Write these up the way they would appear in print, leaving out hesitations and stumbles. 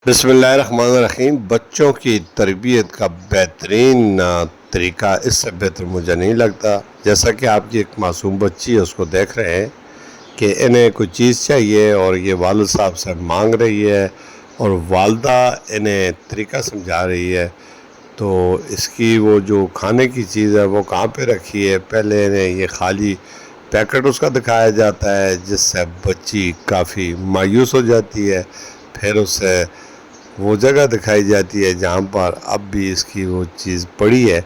बिस्मिल्लाहिर्रहमानिर्रहीम। बच्चों की तरबियत का बेहतरीन तरीका इससे बेहतर मुझे नहीं लगता। जैसा कि आपकी एक मासूम बच्ची है, उसको देख रहे हैं कि इन्हें कोई चीज़ चाहिए और ये वालिद साहब से मांग रही है और वालदा इन्हें तरीका समझा रही है। तो इसकी वो जो खाने की चीज़ है वो कहाँ पे रखी है, पहले इन्हें ये खाली पैकेट उसका दिखाया जाता है, जिससे बच्ची काफ़ी मायूस हो जाती है। फिर उसे वो जगह दिखाई जाती है जहाँ पर अब भी इसकी वो चीज़ पड़ी है।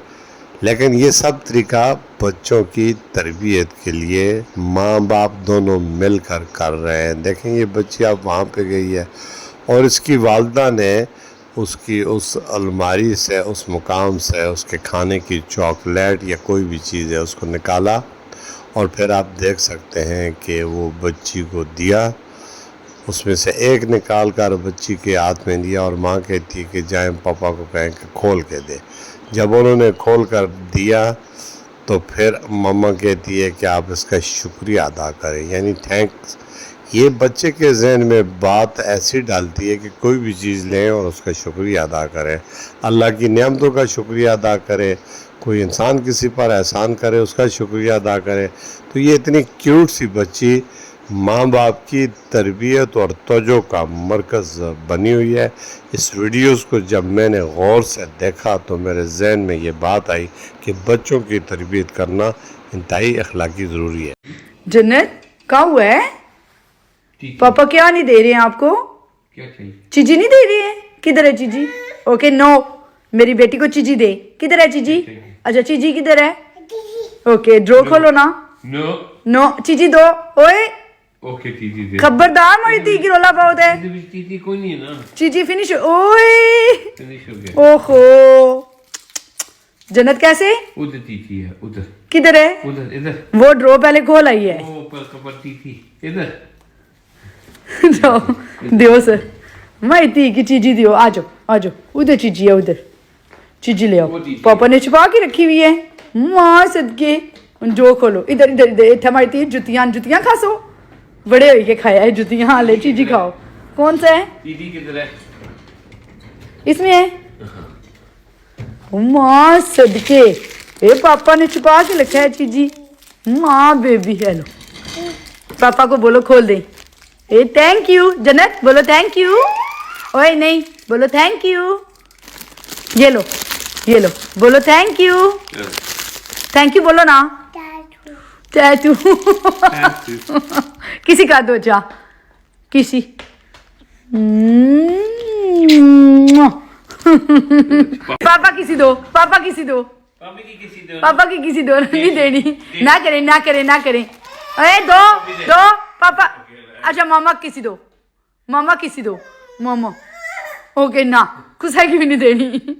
लेकिन ये सब तरीका बच्चों की तरबियत के लिए माँ बाप दोनों मिलकर कर रहे हैं। देखें, ये बच्ची अब वहाँ पे गई है और इसकी वालदा ने उसकी उस अलमारी से, उस मुकाम से उसके खाने की चॉकलेट या कोई भी चीज़ है उसको निकाला और फिर आप देख सकते हैं कि वो बच्ची को दिया। उसमें से एक निकाल कर बच्ची के हाथ में दिया और माँ कहती है कि जाएं पापा को कहें कि खोल के दे। जब उन्होंने खोल कर दिया तो फिर मम्मा कहती है कि आप इसका शुक्रिया अदा करें, यानी थैंक्स। ये बच्चे के जहन में बात ऐसी डालती है कि कोई भी चीज़ लें और उसका शुक्रिया अदा करें, अल्लाह की नेमतों का शुक्रिया अदा करें, कोई इंसान किसी पर एहसान करे उसका शुक्रिया अदा करें। तो ये इतनी क्यूट सी बच्ची माँ बाप की तरबियत और तवज्जो का मरकज़ बनी हुई है। इस वीडियोस को जब मैंने गौर से देखा तो मेरे जहन में ये बात आई कि बच्चों की तरबियत करना इंतहाई अखलाकी ज़रूरी है। जन्नत कहाँ हुआ है? पापा क्या नहीं दे रहे हैं आपको? क्या चाहिए? चीजी नहीं दे रही है? किधर है चीजी? ओके नो, मेरी बेटी को चीजी दे। किधर है चीजी? अच्छा चीजी किधर है? ओके ड्रो खोलो ना। नो नो चीजी दो। ओए ओके चीजी दे। खबरदार मेरी ती की रोला बहुत है। चीजी कोई नहीं है ना, चीजी फिनिश। ओए फिनिश हो गया। ओहो जन्नत कैसे? उधर चीजी है, उधर किधर है? उधर इधर। वो ड्रो पहले खोल आई है। ओ पर कपर चीजी इधर। दियो सर, मैं ती की चीजी दियो। आ जाओ आ जाओ, उधर चीजी है, उधर चीजी ले आओ। पापा ने छुपा के रखी हुई है। मां सदके जो खोलो। इधर इधर इधर इतना मारी थी जुतियां जुतियां खासो, बड़े हो के खाया है जुतियां। हाँ ले चीजी खाओ। कौन सा है? चीजी किधर है? इसमें है। मां सदके ए पापा ने छुपा के रखा है चीजी। माँ बेबी है। लो पापा को बोलो खोल दे। ए थैंक यू जन्नत, बोलो थैंक यू। ओए नहीं, बोलो थैंक यू। ये लो ये लो, बोलो थैंक यू। थैंक यू बोलो ना। टैटू किसी का दो जा, किसी पापा किसी दो, पापा किसी दो, पापा की किसी दो। नहीं देनी, ना करें ना करें ना करें। अरे दो दो पापा। अच्छा मामा किसी दो, मामा किसी दो, मामा। ओके ना कुछ है क्यों नहीं देनी।